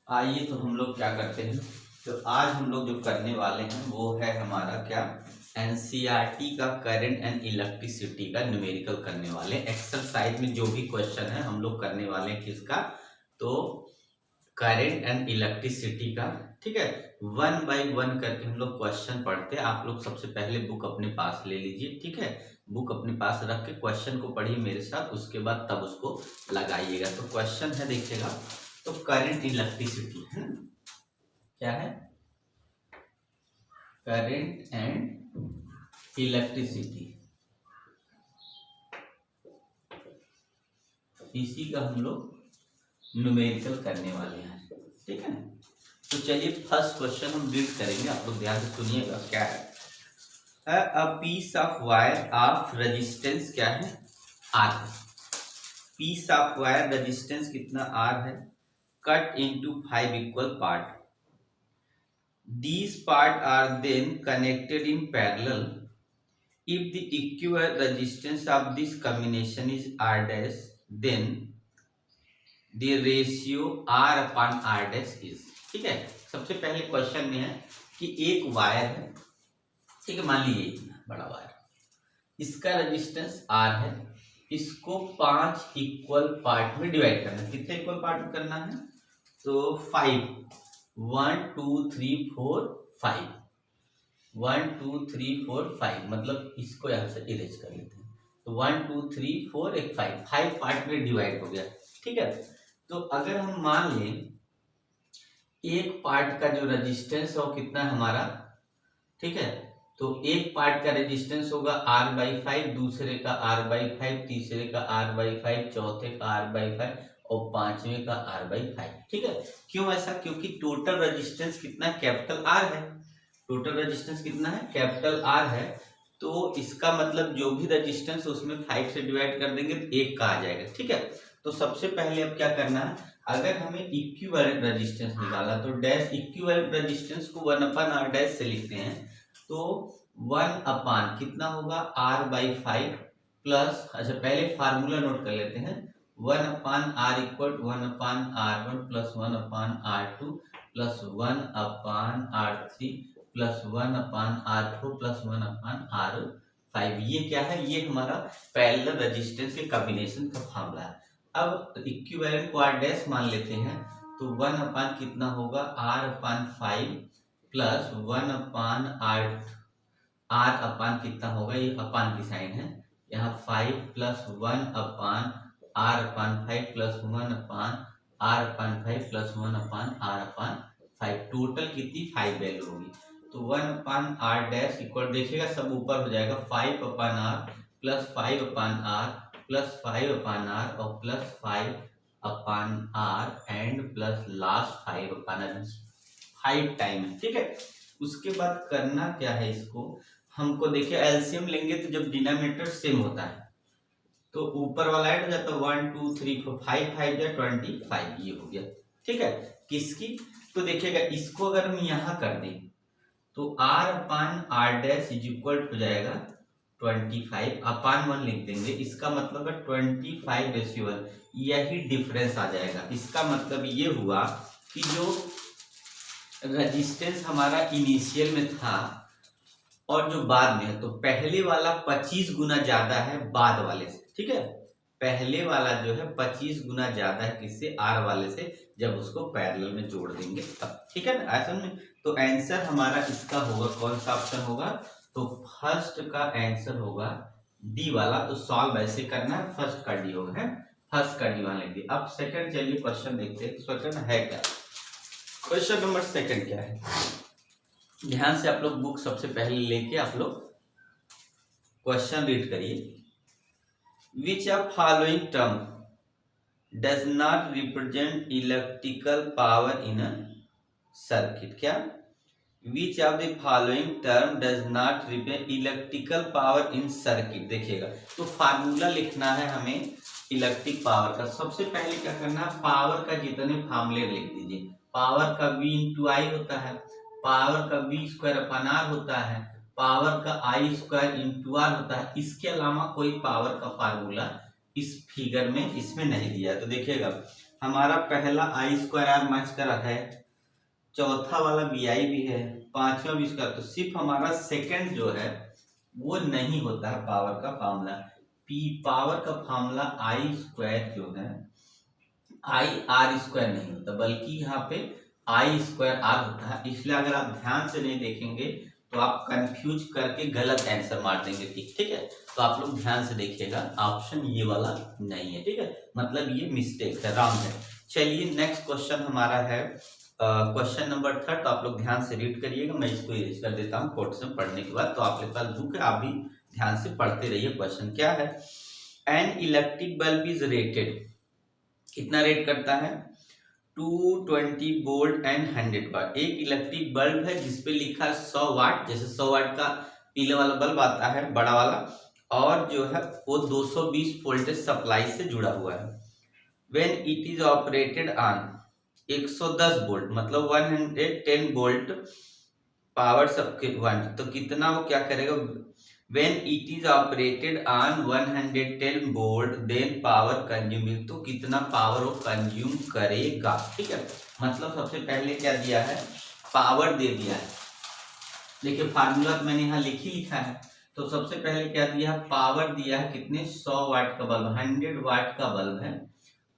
आइए तो हम लोग क्या करते हैं। तो आज हम लोग जो करने वाले हैं वो है हमारा क्या, एनसीईआरटी का करंट एंड इलेक्ट्रिसिटी का न्यूमेरिकल करने वाले। एक्सरसाइज में जो भी क्वेश्चन है हम लोग करने वाले हैं किसका, तो करंट एंड इलेक्ट्रिसिटी का। ठीक है, वन बाय वन करके हम लोग क्वेश्चन पढ़ते हैं। आप लोग सबसे पहले बुक अपने पास ले लीजिए। ठीक है, बुक अपने पास रख के क्वेश्चन को पढ़िए मेरे साथ, उसके बाद तब उसको लगाइएगा। तो क्वेश्चन है, देखिएगा, तो करंट इलेक्ट्रिसिटी है, क्या है, करंट एंड इलेक्ट्रिसिटी, इसी का हम लोग न्यूमेरिकल करने वाले हैं। ठीक है, तो चलिए फर्स्ट क्वेश्चन हम रीड करेंगे, आप लोग ध्यान से सुनिएगा। क्या है, a piece of wire of resistance क्या है, आर है। पीस ऑफ वायर रेजिस्टेंस कितना, आर है, cut into 5 equal part. These parts are then connected in parallel. If the equivalent resistance of this combination is R dash, then the ratio R upon R dash is। ठीक है, सबसे पहले question में है कि एक wire है, ठीक है, मान लीजिए इतना बड़ा वायर, इसका रेजिस्टेंस R है, इसको 5 इक्वल पार्ट में डिवाइड करना है। कितने इक्वल पार्ट में करना है, तो 5, 1 2 3 4 5, 1 2 3 4 5, मतलब इसको यहां से इरेज कर लेते हैं। तो 1 2 3 4 एक 5 पार्ट में डिवाइड हो गया। ठीक है, तो अगर हम मान लें एक पार्ट का जो रेजिस्टेंस है वो कितना है हमारा, ठीक है, तो एक पार्ट का रेजिस्टेंस होगा R/5, दूसरे का R/5, तीसरे का R/5, चौथे का R/5 और पांचवें का R/5। ठीक है, क्यों ऐसा, क्योंकि टोटल रेजिस्टेंस कितना, कैपिटल R है। टोटल रेजिस्टेंस कितना है, कैपिटल R है, तो इसका मतलब जो भी रेजिस्टेंस उसमें 5 से डिवाइड कर देंगे तो 1 का आ जाएगा। ठीक है, तो सबसे पहले अब क्या करना है, अगर हमें इक्विवेलेंट रेजिस्टेंस निकाला तो डैश इक्विवेलेंट रेजिस्टेंस को 1/R डैश से लिखते हैं। तो 1 अपान कितना होगा, R/5 प्लस, अच्छा पहले फार्मूला नोट कर लेते हैं, 1/R equal 1/R1 plus 1/R2 plus 1/R3 plus 1/R4 plus 1/R5। ये क्या है, ये हमारा पैरेलल रेजिस्टेंस के कॉम्बिनेशन का फार्मूला है। अब इक्विवेलेंट को R डैश मान लेते हैं, तो 1 अपान कितना होगा, R/5 प्लस 1/R, R अपान कितना होगा, ये अपान की साइन है यहाँ, 5 plus 1/R/5 plus 1/R/5 plus 1/R/5, total कितनी 5 वैल्यू होगी। तो 1/R डैश इक्वल, देखिएगा सब ऊपर हो जाएगा, 5/R plus 5/R plus 5/R और plus 5/R and plus last 5/R, 5 time है। ठीक है, उसके बाद करना क्या है, इसको हमको देखिए एलसीएम लेंगे तो जब डिनोमिनेटर सेम होता है तो ऊपर वाला ऐड हो जाता है, 1 2 3 4 5 5 या 25, ये हो गया। ठीक है, किसकी, तो देखिएगा इसको अगर हम यहाँ कर दें तो R/R डैश इज इक्वल हो जाएगा 25 अपान 1 लिख देंगे, इसका मतलब है 25/1, यही डिफरेंस आ जाएगा। इसका मतलब ये हुआ कि जो रेजिस्टेंस हमारा इनिशियल में था और जो बाद में है, तो पहले वाला 25 गुना ज्यादा है बाद वाले से। ठीक है, पहले वाला जो है 25 गुना ज्यादा है किससे, R वाले से, जब उसको पैरेलल में जोड़ देंगे तब। ठीक है ना, ऐसा में तो आंसर हमारा इसका होगा, कौन सा ऑप्शन होगा, तो फर्स्ट का आंसर होगा डी वाला। तो सॉल्व ऐसे करना है, फर्स्ट का डी होगा, है फर्स्ट का डी वाला लिख दिया। अब सेकंड चलिए क्वेश्चन देखते हैं, क्वेश्चन है क्या, क्वेश्चन नंबर सेकंड क्या है, ध्यान से आप लोग बुक सबसे पहले लेके आप लोग क्वेश्चन रीड करिए। Which of following term does not represent electrical power in a circuit, क्या, which of the following term does not represent electrical power in circuit. देखिएगा, तो फार्मूला लिखना है हमें इलेक्ट्रिक पावर का। सबसे पहले क्या करना है, पावर का जितने फार्मूले लिख दीजिए। पावर का V इंटू आई होता है, पावर का V²/R होता है, पावर का I² इंटू R होता है। इसके अलावा कोई पावर का फार्मूला इस फिगर में इसमें नहीं दिया है। तो देखिएगा हमारा पहला आई स्क्वायर आर मैच कर रहा है, चौथा वाला बी आई भी है, पांचवा भी इसका, तो सिर्फ हमारा सेकंड जो है वो नहीं होता है पावर का फार्मूला। पी पावर का फार्मूला आई स्क्वायर जो है आई आर स्क्वायर नहीं होता, बल्कि यहाँ पे आई स्क्वायर आर होता है। इसलिए अगर आप ध्यान से नहीं देखेंगे तो आप कंफ्यूज करके गलत आंसर मार देंगे। ठीक है, तो आप लोग ध्यान से देखिएगा, ऑप्शन ये वाला नहीं है। ठीक है, मतलब ये मिस्टेक है, रॉन्ग है। चलिए नेक्स्ट क्वेश्चन हमारा है क्वेश्चन नंबर 3। तो आप लोग ध्यान से रीड करिएगा, मैं इसको इरेज कर देता हूँ कोर्ट से पढ़ने के बाद, तो आपके पास बुक है, आप भी ध्यान से पढ़ते रहिए। क्वेश्चन क्या है, an electric bulb is rated, कितना रेट करता है, 220 वोल्ट एंड 100 वाट। एक इलेक्ट्रिक बल्ब है जिसपे लिखा है 100 वाट, जैसे 100 वाट का पीले वाला बल्ब आता है बड़ा वाला, और जो है वो 220 वोल्टेज सप्लाई से जुड़ा हुआ है। When it is operated on 110 volt, मतलब 110 वोल्ट पावर सबके वन, तो कितना वो क्या करेगा, when it is operated on 110 volt then power consume, तो कितना पावर वो कंज्यूम करेगा। ठीक है, मतलब सबसे पहले क्या दिया है, पावर दे दिया है। देखिए फार्मूला मैंने यहाँ लिखा है, तो सबसे पहले क्या दिया है, पावर दिया है, कितने, 100 वाट का बल्ब, 100 वाट का बल्ब है,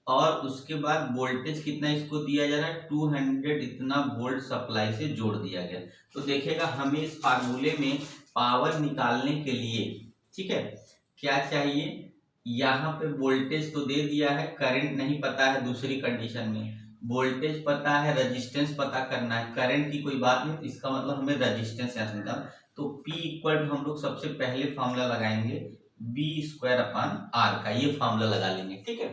और उसके बाद वोल्टेज कितना इसको दिया जा रहा है, 200 इतना वोल्ट सप्लाई से जोड़ दिया गया। तो देखिएगा हमें इस फार्मूले में पावर निकालने के लिए, ठीक है, क्या चाहिए, यहाँ पे वोल्टेज तो दे दिया है, करंट नहीं पता है, दूसरी कंडीशन में वोल्टेज पता है, रेजिस्टेंस पता करना है, करंट की कोई बात नहीं, तो इसका मतलब हमें रेजिस्टेंस यहाँ से निकालना। तो P इक्वल हम लोग सबसे पहले फार्मूला लगाएंगे बी स्क्वायर अपॉन आर का, ये फार्मूला लगा लेंगे। ठीक है,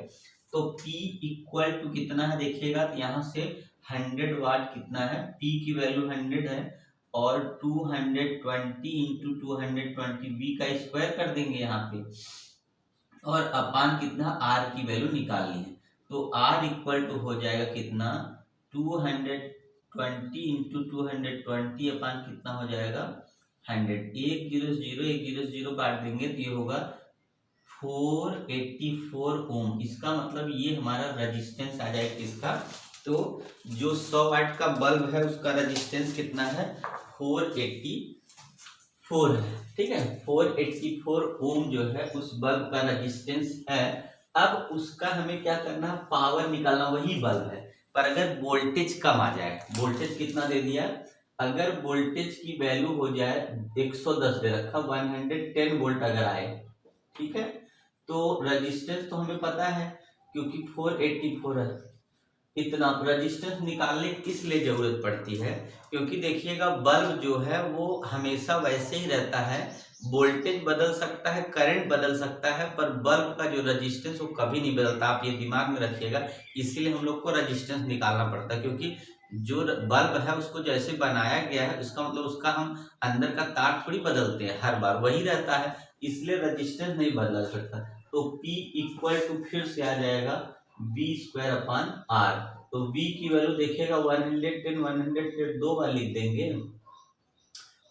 तो P इक्वल टू कितना है देखिएगा, तो यहाँ से 100 वाट कितना है, P की वैल्यू 100 है, और 220 इंटू 220 V का स्क्वायर कर देंगे यहाँ पे, और अपान कितना R की वैल्यू निकालनी है। तो R इक्वल टू हो जाएगा कितना, 220 इंटू 220 अपान कितना हो जाएगा 100, 100 काट देंगे तो ये होगा 484 ओम। इसका मतलब ये हमारा रेजिस्टेंस आ जाएगा किसका, तो जो 100 वाट का बल्ब है उसका रेजिस्टेंस कितना है, 484 है। ठीक है, 484 ओम जो है उस बल्ब का रेजिस्टेंस है। अब उसका हमें क्या करना है, पावर निकालना, वही बल्ब है, पर अगर वोल्टेज कम आ जाए, वोल्टेज कितना दे दिया, अगर वोल्टेज की वैल्यू हो जाए 110 दे रखा, 110 वोल्ट अगर आए, ठीक है, तो रेजिस्टेंस तो हमें पता है क्योंकि 484 है, इतना रेजिस्टेंस निकालने किस लिए जरूरत पड़ती है, क्योंकि देखिएगा बल्ब जो है वो हमेशा वैसे ही रहता है, वोल्टेज बदल सकता है, करंट बदल सकता है, पर बल्ब का जो रेजिस्टेंस वो कभी नहीं बदलता, आप ये दिमाग में रखिएगा। इसीलिए हम लोग को रेजिस्टेंस निकालना पड़ता है, क्योंकि जो बल्ब है उसको जैसे बनाया गया है, उसका मतलब उसका हम अंदर का तार थोड़ी बदलते हैं, हर बार वही रहता है, इसलिए रेजिस्टेंस नहीं बदल सकता। तो P इक्वल टू फिर से आ जाएगा बी स्क्वायर अपॉन आर। तो V की वैल्यू देखिएगा 110 दो बार लिख देंगे,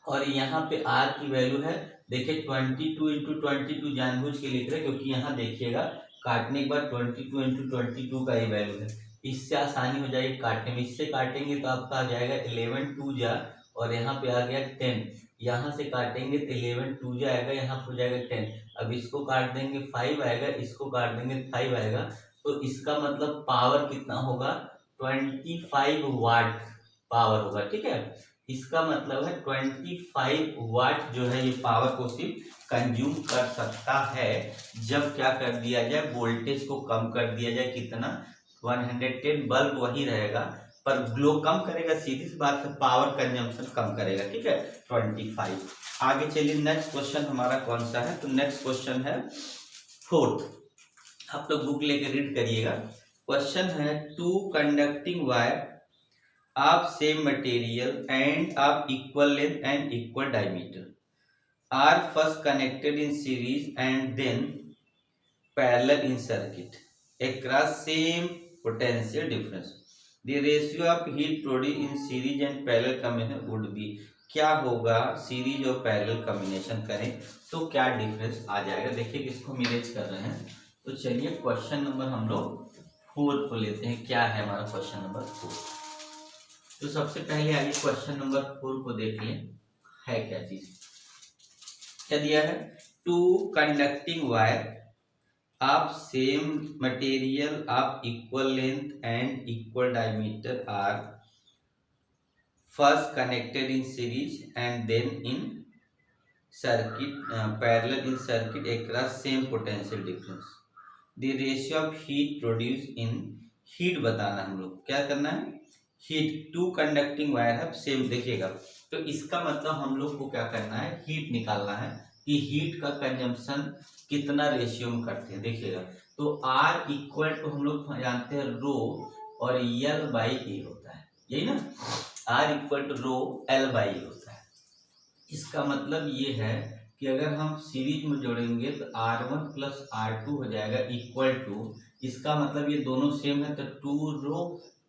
और यहाँ पे R की वैल्यू है, देखिए 22 इंटू 22 जानबूझ के लिख रहे हैं, क्योंकि यहाँ देखिएगा काटने के बाद 22 इंटू 22 का ये वैल्यू है, इससे आसानी हो जाएगी काटने में, इससे काटेंगे तो आपका आ जाएगा 11 2 जा, और यहाँ पे आ गया 10, यहाँ से काटेंगे तो 11 2 जाएगा, यहाँ पे हो जाएगा 10, अब इसको काट देंगे 5 आएगा, इसको काट देंगे 5 आएगा, तो इसका मतलब पावर कितना होगा, 25 वाट पावर होगा। ठीक है, इसका मतलब है 25 वाट जो है ये पावर को सिर्फ कंज्यूम कर सकता है, जब क्या कर दिया जाए, वोल्टेज को कम कर दिया जाए, कितना 110, बल्ब वही रहेगा पर ग्लो कम करेगा, सीधी सी बात है, पावर कंजम्पशन कम करेगा। ठीक है, 25। आगे चलिए नेक्स्ट क्वेश्चन हमारा कौन सा है, तो नेक्स्ट क्वेश्चन है 4th, आप लोग बुक लेके रीड करिएगा। क्वेश्चन है, two conducting wire of same material and of equal length and equal diameter are first connected in series and then parallel in circuit across same potential difference. The ratio of heat produced in series and parallel combination would be, क्या होगा series और parallel combination करें तो क्या difference आ जाएगा। देखिए किसको हम इरेज कर रहे हैं, तो चलिए क्वेश्चन नंबर हम लोग फोर को लेते हैं। क्या है हमारा क्वेश्चन नंबर 4? तो सबसे पहले आइए क्वेश्चन नंबर 4 को देख लें, है क्या चीज। क्या दिया है? Two conducting wire of same material of equal length and equal diameter are first connected in series and then in circuit parallel in circuit across same potential difference. The ratio of heat produced in heat बताना, हम लोग क्या करना है? Heat. To conducting wire है same, देखिएगा तो इसका मतलब हम लोग को क्या करना है? हीट निकालना है कि हीट का कंजम्पशन कितना रेशियो में करते हैं। देखिएगा तो R इक्वल टू हम लोग जानते हैं रो और L बाई ए होता है, यही ना। R equal to rho L by A होता है। इसका मतलब ये है कि अगर हम सीरीज में जोड़ेंगे तो R1 प्लस R2 हो जाएगा इक्वल टू, इसका मतलब ये दोनों सेम है तो 2 रो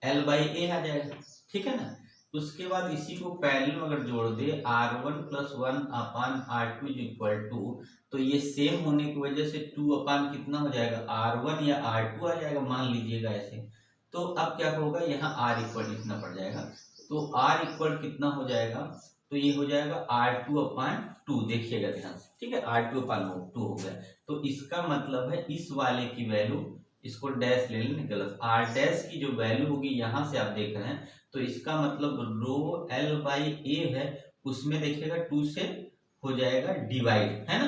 L बाई ए आ जाएगा, ठीक है ना। उसके बाद इसी को पैरेलल में अगर जोड़ दे R1 plus 1 upon R2 is equal to, तो ये सेम होने की वजह से 2 अपान कितना हो जाएगा? R1 या R2 आ जाएगा, मान लीजिएगा ऐसे। तो अब क्या होगा? यहाँ R इक्वल लिखना पड़ जाएगा, तो R इक्वल कितना हो जाएगा? तो ये हो जाएगा R2 अपान 2, देखिएगा ध्यान से, ठीक है। R2 अपान 2 हो गया, तो इसका मतलब है इस वाले की वैल्यू, इसको डैश ले लें, गलत, R डैश की जो वैल्यू होगी यहाँ से आप देख रहे हैं, तो इसका मतलब रो L बाई ए है, उसमें देखिएगा 2 से हो जाएगा डिवाइड, है ना।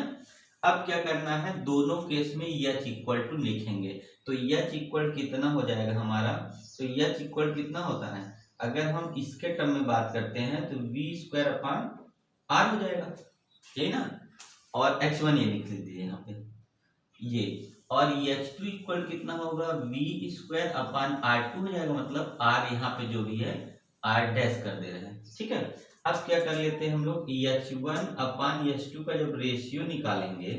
अब क्या करना है? दोनों केस में H इक्वल टू लिखेंगे, तो H इक्वल कितना हो जाएगा हमारा? तो H इक्वल कितना होता है? अगर हम इसके टर्म में बात करते हैं तो V स्क्वायर अपान R हो जाएगा, यही ना। और H1 ये लिख लीजिए यहाँ पे ये, और H2 इक्वल कितना होगा? V स्क्वायर अपान R2 हो जाएगा, मतलब R यहाँ पे जो भी है R डैश कर दे रहे हैं, ठीक है। अब क्या कर लेते हैं हम लोग? H1 अपान H2 का जब रेशियो निकालेंगे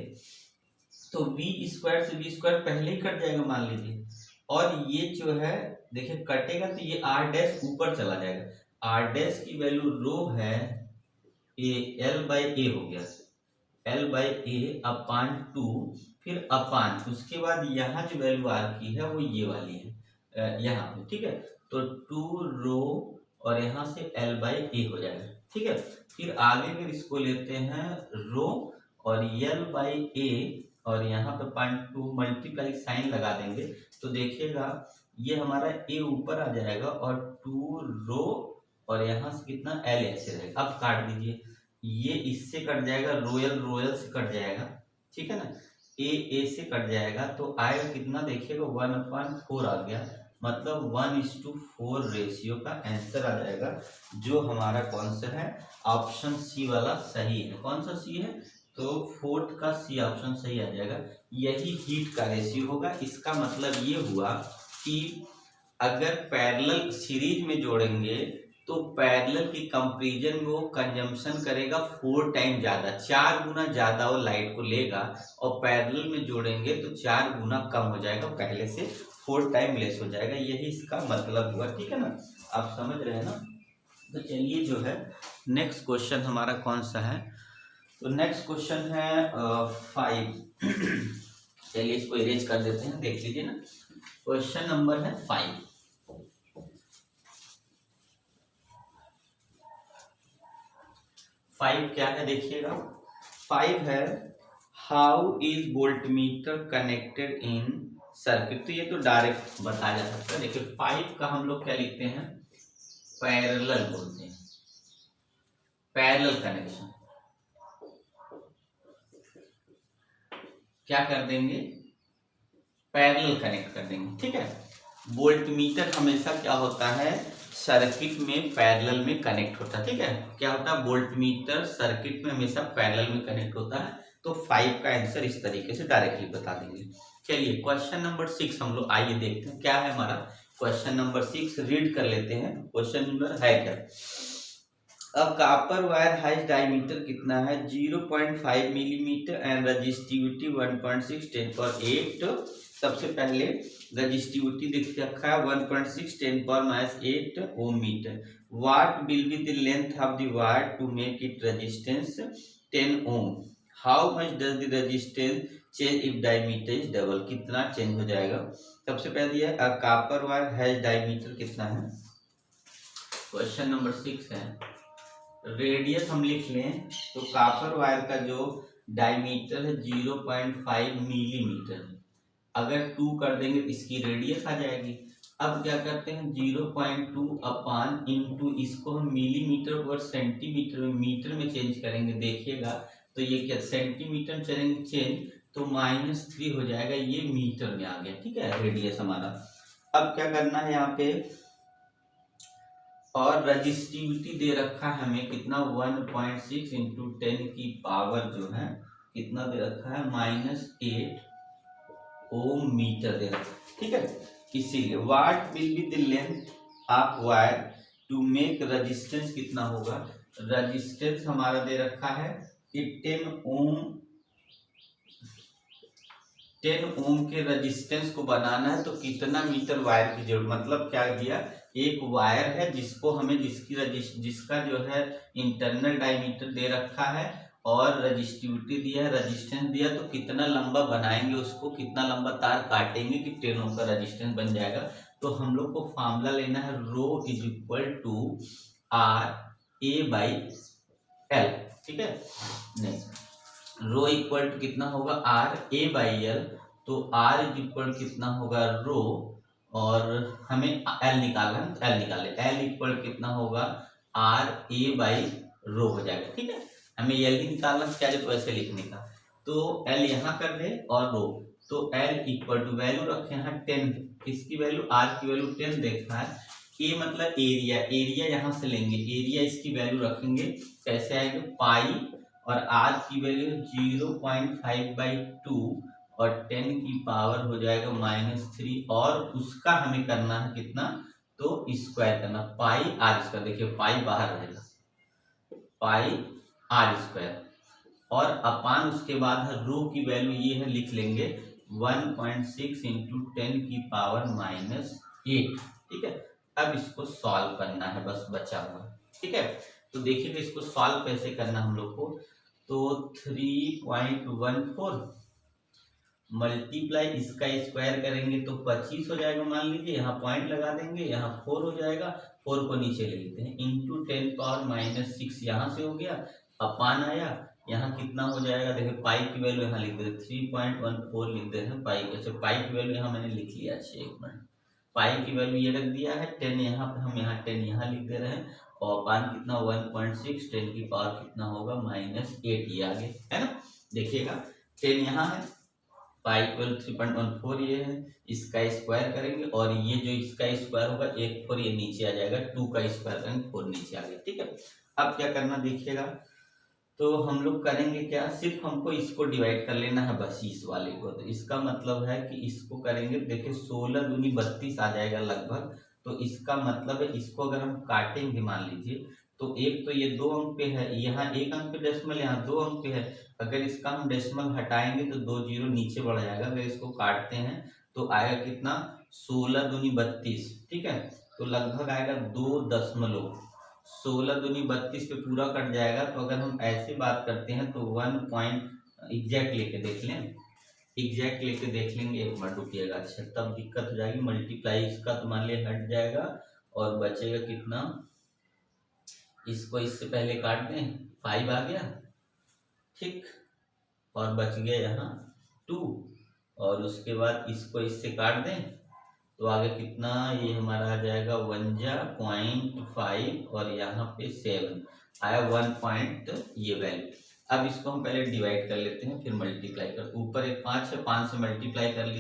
तो V स्क्वायर से V स्क्वायर पहले ही कट जाएगा मान लीजिए, और ये जो है देखिए कटेगा तो ये R डैश ऊपर चला जाएगा। R डैश की वैल्यू रो है L बाई ए हो गया, L बाई ए अपान 2, फिर अपान, उसके बाद यहाँ जो वैल्यू आर की है वो ये वाली है यहाँ पे, ठीक है। तो 2 रो और यहाँ से L बाई ए हो जाएगा, ठीक है। फिर आगे फिर इसको लेते हैं रो और L बाई ए, और यहाँ पे 2 मल्टीप्लाई साइन लगा देंगे, तो देखिएगा ये हमारा ए ऊपर आ जाएगा और 2 रो और यहाँ से कितना L ऐसे रहेगा। अब काट दीजिए, ये इससे कट जाएगा, रोयल रोयल से कट जाएगा, ठीक है ना। ए से कट जाएगा तो आएगा कितना? देखिएगा 1/4 आ गया, मतलब 1:4 रेशियो का आंसर आ जाएगा, जो हमारा कौन सा है? ऑप्शन सी वाला सही है। कौन सा सी है? तो 4th का सी ऑप्शन सही आ जाएगा। यही हीट का रेशियो होगा। इसका मतलब ये हुआ कि अगर पैरेलल सीरीज में जोड़ेंगे तो पैरेलल की कंपैरिजन में वो कंजम्पशन करेगा 4 टाइम ज़्यादा, 4 गुना ज़्यादा वो लाइट को लेगा, और पैरेलल में जोड़ेंगे तो 4 गुना कम हो जाएगा, पहले से 4 टाइम लेस हो जाएगा। यही इसका मतलब हुआ, ठीक है ना। आप समझ रहे हैं ना। तो चलिए जो है नेक्स्ट क्वेश्चन हमारा कौन सा है? तो नेक्स्ट क्वेश्चन है 5। चलिए इसको इरेज कर देते हैं, देख लीजिए ना। क्वेश्चन नंबर है 5। 5 क्या है? देखिएगा 5 है how is voltmeter connected in circuit. तो ये तो डायरेक्ट बताया जा सकता है। देखिए 5 का हम लोग क्या लिखते हैं? पैरेलल बोलते हैं, पैरेलल कनेक्शन। क्या कर देंगे? पैरेलल कनेक्ट कर देंगे, ठीक है। वोल्टमीटर हमेशा क्या होता है? सर्किट में पैरेलल में कनेक्ट होता है, ठीक है। क्या होता है? वोल्टमीटर सर्किट में हमेशा पैरेलल में कनेक्ट होता है। तो 5 का आंसर इस तरीके से डायरेक्टली बता देंगे। चलिए क्वेश्चन नंबर 6 हम लोग आइए देखते हैं क्या है हमारा। क्वेश्चन नंबर 6 रीड कर लेते हैं। क्वेश्चन नंबर है क्या? अब कॉपर वायर हाइज डायमीटर कितना है? 0.5 मिलीमीटर एंड रजिस्टिविटी 1.6 10⁸ सबसे पहले रजिस्टिविटी देख रखा है 1.6 10⁻⁸ ohm metre. What will be the length of the wire to make it resistance 10 ohm? How much does the resistance change if diameter is double, कितना change हो जाएगा। सबसे पहले दिया है कॉपर वायर हैज डायमीटर कितना है। क्वेश्चन नंबर 6 है, रेडियस हम लिख लें तो कॉपर वायर का जो डायमीटर है 0.5 मिलीमीटर, अगर 2 कर देंगे तो इसकी रेडियस आ जाएगी। अब क्या करते हैं 0.2 अपान इंटू इसको हम मिलीमीटर और सेंटीमीटर में मीटर में चेंज करेंगे, देखिएगा तो ये क्या सेंटीमीटर चलेंगे चेंज तो -3 हो जाएगा, ये मीटर में आ गया, ठीक है रेडियस हमारा। अब क्या करना है यहाँ पे, और रजिस्टिविटी दे रखा है हमें कितना 1.6 इंटू 10 की पावर जो है कितना दे रखा है -8 ओम मीटर दे रखा है, ठीक है। इसीलिए what will be the length of wire to make resistance कितना होगा, रेजिस्टेंस हमारा दे रखा है कि 10 ओम के रेजिस्टेंस को बनाना है तो कितना मीटर वायर की जरूरत, मतलब क्या किया, एक वायर है जिसको हमें जिसका जो है इंटरनल डायमीटर दे रखा है और रजिस्टिविटी दिया है, रेजिस्टेंस दिया, तो कितना लंबा बनाएंगे उसको, कितना लंबा तार काटेंगे कि 10 ओम का रेजिस्टेंस बन जाएगा। तो हम लोग को फार्मूला लेना है रो इज इक्वल टू RA/L, ठीक है। नहीं, रो इक्वल टू कितना होगा RA/L, तो R इज इक्वल कितना होगा रो, और हमें L निकालना है, L निकाले, L इक्वल कितना होगा RA/रो हो जाएगा, ठीक है। हमें L ही निकालना क्या है तो ऐसे लिखने का, तो L यहाँ कर दे और रो, तो L इक्वल टू वैल्यू रखे यहाँ 10, किसकी वैल्यू, R की वैल्यू 10 देखा है। A मतलब एरिया, एरिया यहाँ से लेंगे, एरिया इसकी वैल्यू रखेंगे कैसे आएगा पाई, और R की वैल्यू 0.5/2 और 10 की पावर हो जाएगा -3, और उसका हमें करना है कितना, तो स्क्वायर करना, पाई R स्क्वायर, देखिए पाई बाहर रहेगा, पाई R स्क्वायर, और अपान उसके बाद रो की वैल्यू ये है लिख लेंगे 1.6 इंटू 10 की पावर -8, ठीक है। अब इसको सॉल्व करना है, बस बचा हुआ, ठीक है। तो देखिएगा इसको सॉल्व कैसे करना हम लोग को, तो 3.14 मल्टीप्लाई इसका स्क्वायर करेंगे तो 25 हो जाएगा, मान लीजिए यहाँ पॉइंट लगा देंगे, यहाँ 4 हो जाएगा, 4 को नीचे ले लेते हैं, इंटू 10 पावर -6 यहाँ से हो गया, अपान आया, यहाँ कितना हो जाएगा, देखिए पाई की वैल्यू यहाँ लिख दे, 3.14 लिख दे हैं पाई, अच्छा पाई की वैल्यू यहाँ मैंने लिख लिया, अच्छे एक मिनट, पाई की वैल्यू ये रख दिया है 10 यहाँ पे, हम यहाँ 10 यहाँ लिख दे रहे हैं, और अपान कितना 1.6, 10 की पावर कितना होगा -8, ये आगे है ना, देखिएगा 10 यहाँ है, पाई इक्वल 3.14 ये है, इसका स्क्वायर करेंगे, और ये जो इसका स्क्वायर होगा 1 4 ये नीचे आ जाएगा, 2 का स्क्वायर करेंगे 4 नीचे आ गया, ठीक है। अब क्या करना देखिएगा, तो हम लोग करेंगे क्या, सिर्फ हमको इसको डिवाइड कर लेना है बस इस वाले को, तो इसका मतलब है कि इसको करेंगे, देखिए 16 दूनी 32 आ जाएगा लगभग, तो इसका मतलब है इसको अगर हम काटेंगे मान लीजिए, तो एक तो ये 2 अंक पे है, यहाँ 1 अंक पे डेसिमल, यहाँ 2 अंक पे है, अगर इसका हम डेसिमल हटाएंगे तो 2 जीरो नीचे बढ़ जाएगा, अगर इसको काटते हैं तो आएगा कितना 16 दूनी 32, ठीक है, तो लगभग आएगा 2.16 दूनी 32 पे पूरा कट जाएगा। तो अगर हम ऐसे बात करते हैं तो 1 पॉइंट एग्जैक्ट लेके देख लें, एग्जैक्ट लेके देख लेंगे, एक मिनट रुकिएगा, अच्छा तब दिक्कत हो जाएगी, मल्टीप्लाई इसका तो मान लिया हट जाएगा, और बचेगा कितना, इसको इससे पहले काट दें, 5 आ गया, ठीक, और बच गया यहाँ 2, और उसके बाद इसको इससे काट दें तो आगे कितना, ये हमारा आ जाएगा 1.5 और यहाँ पे 7 आया 1 पॉइंट ये वैल्यू। अब इसको हम पहले डिवाइड कर लेते हैं फिर मल्टीप्लाई कर, ऊपर एक 5 है, 5 से मल्टीप्लाई कर लिया।